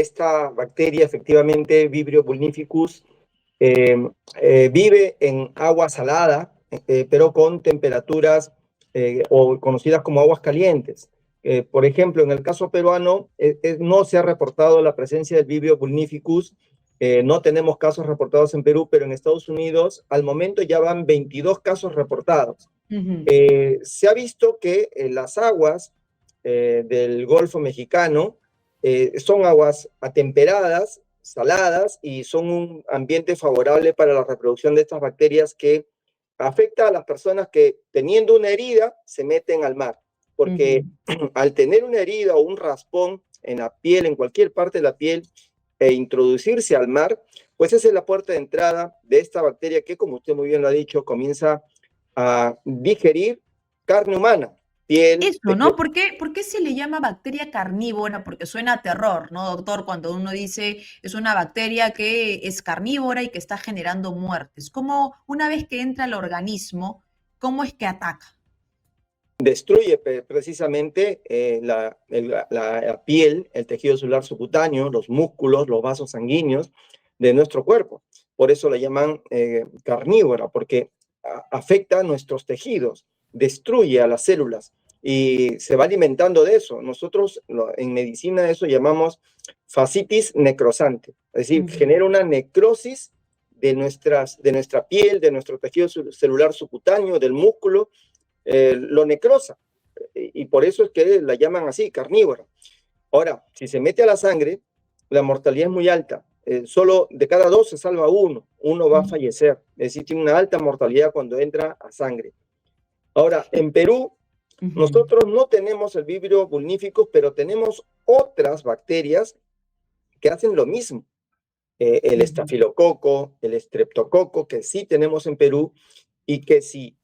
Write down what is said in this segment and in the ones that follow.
esta bacteria, efectivamente, Vibrio vulnificus, vive en agua salada, pero con temperaturas o conocidas como aguas calientes. Por ejemplo, en el caso peruano, no se ha reportado la presencia del Vibrio vulnificus. No tenemos casos reportados en Perú, pero en Estados Unidos al momento ya van 22 casos reportados. Se ha visto que las aguas del Golfo Mexicano son aguas atemperadas, saladas, y son un ambiente favorable para la reproducción de estas bacterias que afecta a las personas que, teniendo una herida, se meten al mar. Porque al tener una herida o un raspón en la piel, en cualquier parte de la piel, e introducirse al mar, pues esa es la puerta de entrada de esta bacteria que, como usted muy bien lo ha dicho, comienza a digerir carne humana, piel. Eso, ¿no? ¿Por qué se le llama bacteria carnívora? Porque suena a terror, ¿no, doctor? Cuando uno dice es una bacteria que es carnívora y que está generando muertes. ¿Cómo, una vez que entra al organismo, cómo es que ataca? Destruye precisamente la piel, el tejido celular subcutáneo, los músculos, los vasos sanguíneos de nuestro cuerpo. Por eso la llaman carnívora, porque afecta a nuestros tejidos, destruye a las células y se va alimentando de eso. Nosotros en medicina eso llamamos fascitis necrosante, es decir, genera una necrosis de nuestra piel, de nuestro tejido celular subcutáneo, del músculo, lo necrosa, y por eso es que la llaman así, carnívora. Ahora, si se mete a la sangre, la mortalidad es muy alta. Solo de cada 2 se salva uno va a fallecer. Es decir, tiene una alta mortalidad cuando entra a sangre. Ahora, en Perú, nosotros no tenemos el Vibrio vulnificus, pero tenemos otras bacterias que hacen lo mismo. El estafilococo, el estreptococo, que sí tenemos en Perú, y que si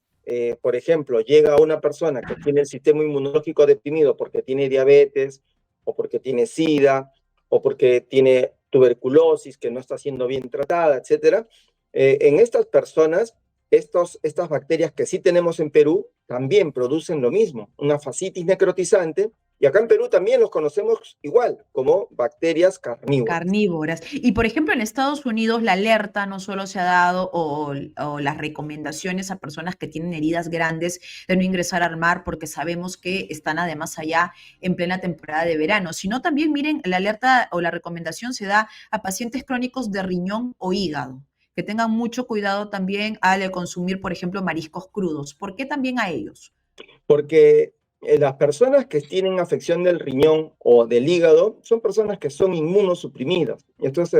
por ejemplo, llega una persona que tiene el sistema inmunológico deprimido porque tiene diabetes, o porque tiene SIDA, o porque tiene tuberculosis que no está siendo bien tratada, etcétera. En estas personas, estas bacterias que sí tenemos en Perú también producen lo mismo, una fascitis necrotizante, y acá en Perú también los conocemos igual, como bacterias carnívoras. Carnívoras. Y por ejemplo, en Estados Unidos la alerta no solo se ha dado o las recomendaciones a personas que tienen heridas grandes de no ingresar al mar porque sabemos que están además allá en plena temporada de verano, sino también, miren, la alerta o la recomendación se da a pacientes crónicos de riñón o hígado, que tengan mucho cuidado también al consumir, por ejemplo, mariscos crudos. ¿Por qué también a ellos? Porque las personas que tienen afección del riñón o del hígado son personas que son inmunosuprimidas. Estos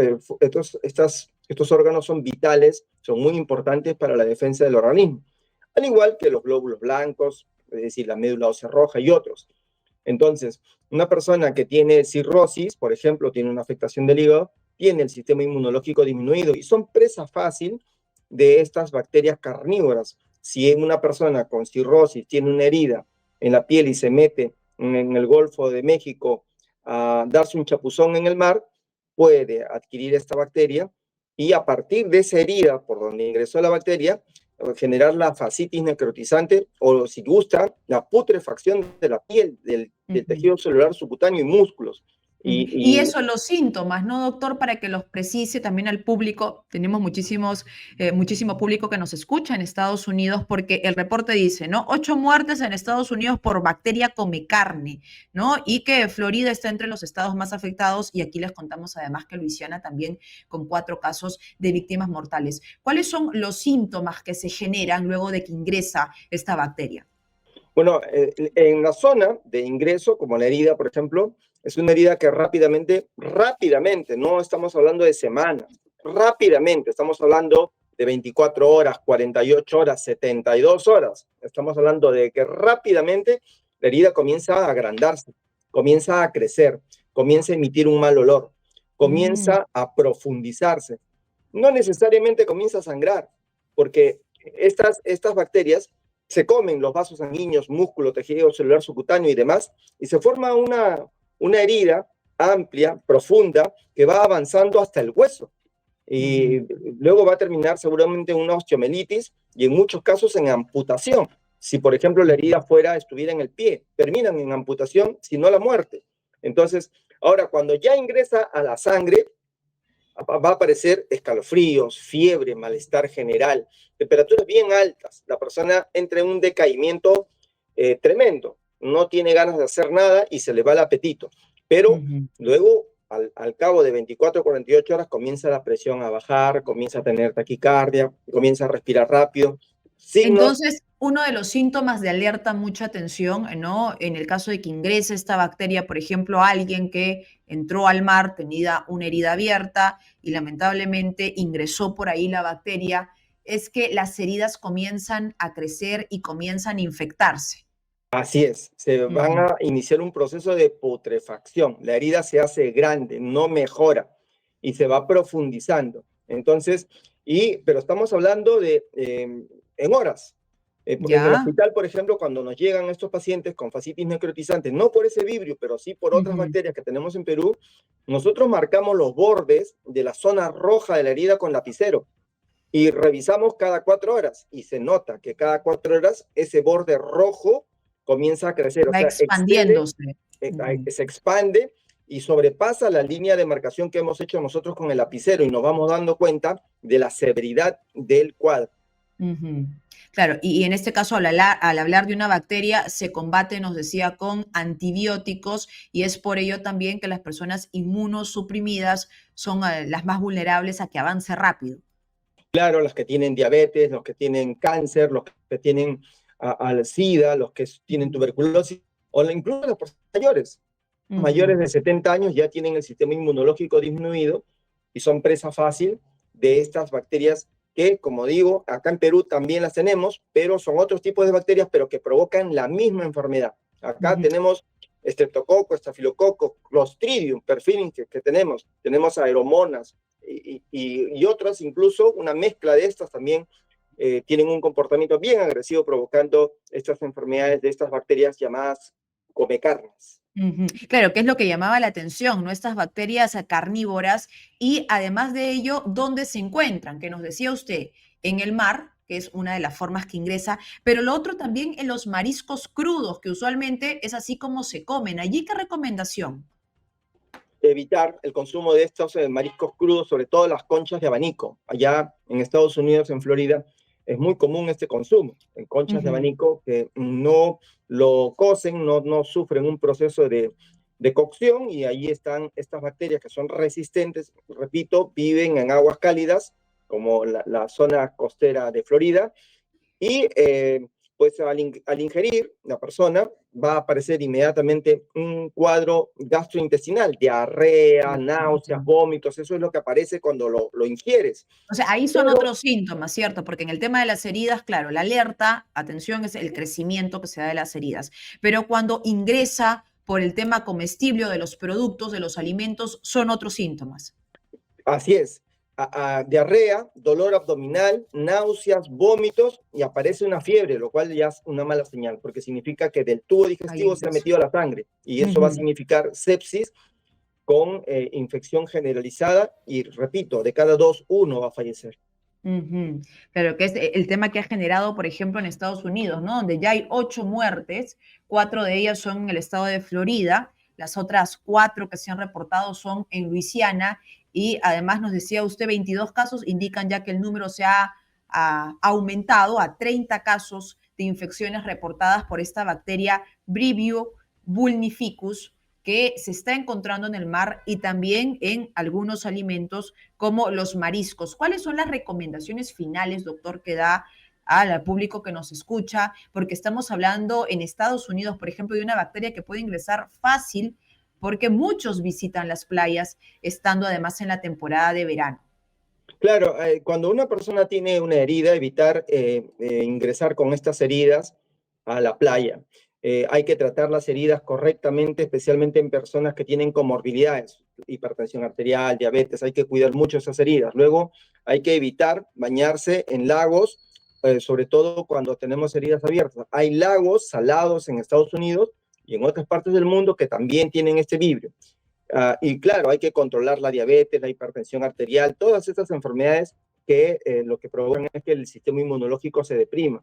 órganos son vitales, son muy importantes para la defensa del organismo, al igual que los glóbulos blancos, es decir, la médula ósea roja y otros. Entonces, una persona que tiene cirrosis, por ejemplo, tiene una afectación del hígado, tiene el sistema inmunológico disminuido y son presa fácil de estas bacterias carnívoras. Si una persona con cirrosis tiene una herida en la piel y se mete en el Golfo de México a darse un chapuzón en el mar, puede adquirir esta bacteria y a partir de esa herida por donde ingresó la bacteria, generar la fascitis necrotizante o, si gusta, la putrefacción de la piel, del tejido celular subcutáneo y músculos. Y eso, los síntomas, ¿no, doctor? Para que los precise también al público. Tenemos muchísimo público que nos escucha en Estados Unidos porque el reporte dice, ¿no? 8 muertes en Estados Unidos por bacteria come carne, ¿no? Y que Florida está entre los estados más afectados y aquí les contamos además que Luisiana también con 4 casos de víctimas mortales. ¿Cuáles son los síntomas que se generan luego de que ingresa esta bacteria? Bueno, en la zona de ingreso, como la herida, por ejemplo, es una herida que rápidamente, no estamos hablando de semanas, rápidamente, estamos hablando de 24 horas, 48 horas, 72 horas. Estamos hablando de que rápidamente la herida comienza a agrandarse, comienza a crecer, comienza a emitir un mal olor, comienza a profundizarse. No necesariamente comienza a sangrar, porque estas bacterias se comen los vasos sanguíneos, músculo, tejido celular subcutáneo y demás, y se forma una herida amplia, profunda, que va avanzando hasta el hueso. Y luego va a terminar seguramente en una osteomelitis y en muchos casos en amputación. Si, por ejemplo, la herida estuviera en el pie, terminan en amputación, si no la muerte. Entonces, Ahora, cuando ya ingresa a la sangre, va a aparecer escalofríos, fiebre, malestar general, temperaturas bien altas. La persona entra en un decaimiento tremendo, no tiene ganas de hacer nada y se le va el apetito. Pero luego, al cabo de 24 o 48 horas, comienza la presión a bajar, comienza a tener taquicardia, comienza a respirar rápido. Signos. Entonces, uno de los síntomas de alerta, mucha atención, ¿no? En el caso de que ingrese esta bacteria, por ejemplo, a alguien que entró al mar, tenía una herida abierta y lamentablemente ingresó por ahí la bacteria, es que las heridas comienzan a crecer y comienzan a infectarse. Así es, se van Ujú. a iniciar un proceso de putrefacción. La herida se hace grande, no mejora y se va profundizando. Entonces, pero estamos hablando de en horas. En el Ya. hospital, por ejemplo, cuando nos llegan estos pacientes con fascitis necrotizante, no por ese vibrio, pero sí por otras Ujú. bacterias que tenemos en Perú, nosotros marcamos los bordes de la zona roja de la herida con lapicero y revisamos cada 4 horas y se nota que cada 4 horas ese borde rojo comienza a crecer, o Va sea, excede, expandiéndose. Ujú. se expande y sobrepasa la línea de marcación que hemos hecho nosotros con el lapicero y nos vamos dando cuenta de la severidad del cuadro. Ujú. Claro, y en este caso, al hablar de una bacteria, se combate, nos decía, con antibióticos y es por ello también que las personas inmunosuprimidas son las más vulnerables a que avance rápido. Claro, los que tienen diabetes, los que tienen cáncer, los que tienen al SIDA, los que tienen Ujú. tuberculosis, o incluso las personas mayores. Mayores Ujú. de 70 años ya tienen el sistema inmunológico disminuido y son presa fácil de estas bacterias que, como digo, acá en Perú también las tenemos, pero son otros tipos de bacterias, pero que provocan la misma enfermedad. Acá Ujú. tenemos estreptococo, estafilococo, clostridium, perfilin que tenemos aeromonas y otras, incluso una mezcla de estas también tienen un comportamiento bien agresivo provocando estas enfermedades de estas bacterias llamadas comecarnes. Ujú. Claro, que es lo que llamaba la atención, ¿no? Estas bacterias carnívoras y además de ello, ¿dónde se encuentran? Que nos decía usted, en el mar, que es una de las formas que ingresa, pero lo otro también en los mariscos crudos, que usualmente es así como se comen. ¿Allí qué recomendación? Evitar el consumo de estos mariscos crudos, sobre todo las conchas de abanico. Allá en Estados Unidos, en Florida, es muy común este consumo en conchas de Ujú. abanico que no lo cocen, no sufren un proceso de cocción y ahí están estas bacterias que son resistentes, repito, viven en aguas cálidas, como la zona costera de Florida, y pues al ingerir la persona va a aparecer inmediatamente un cuadro gastrointestinal, diarrea, náuseas, Ujú. vómitos, eso es lo que aparece cuando lo ingieres. O sea, ahí son Pero otros síntomas, ¿cierto? Porque en el tema de las heridas, claro, la alerta, atención, es el crecimiento que se da de las heridas. Pero cuando ingresa por el tema comestible o de los productos, de los alimentos, son otros síntomas. así es, diarrea, dolor abdominal, náuseas, vómitos y aparece una fiebre, lo cual ya es una mala señal, porque significa que del tubo Ahí digestivo se ha ingreso. metido a la sangre y eso va a Ujú. significar sepsis con infección generalizada y repito, de cada dos, uno va a fallecer. Ujú. Claro, que es el tema que ha generado, por ejemplo, en Estados Unidos, ¿no? Donde ya hay 8 muertes, 4 de ellas son en el estado de Florida, las otras 4 que se han reportado son en Luisiana y además nos decía usted 22 casos indican ya que el número se ha aumentado a 30 casos de infecciones reportadas por esta bacteria Brivio vulnificus que se está encontrando en el mar y también en algunos alimentos como los mariscos. ¿Cuáles son las recomendaciones finales, doctor, que da al público que nos escucha? Porque estamos hablando en Estados Unidos, por ejemplo, de una bacteria que puede ingresar fácil porque muchos visitan las playas, estando además en la temporada de verano. Claro, cuando una persona tiene una herida, evitar ingresar con estas heridas a la playa. Hay que tratar las heridas correctamente, especialmente en personas que tienen comorbilidades, hipertensión arterial, diabetes, hay que cuidar mucho esas heridas. Luego, hay que evitar bañarse en lagos, sobre todo cuando tenemos heridas abiertas. Hay lagos salados en Estados Unidos y en otras partes del mundo que también tienen este vibrio. Y claro, hay que controlar la diabetes, la hipertensión arterial, todas estas enfermedades que lo que provocan es que el sistema inmunológico se deprima.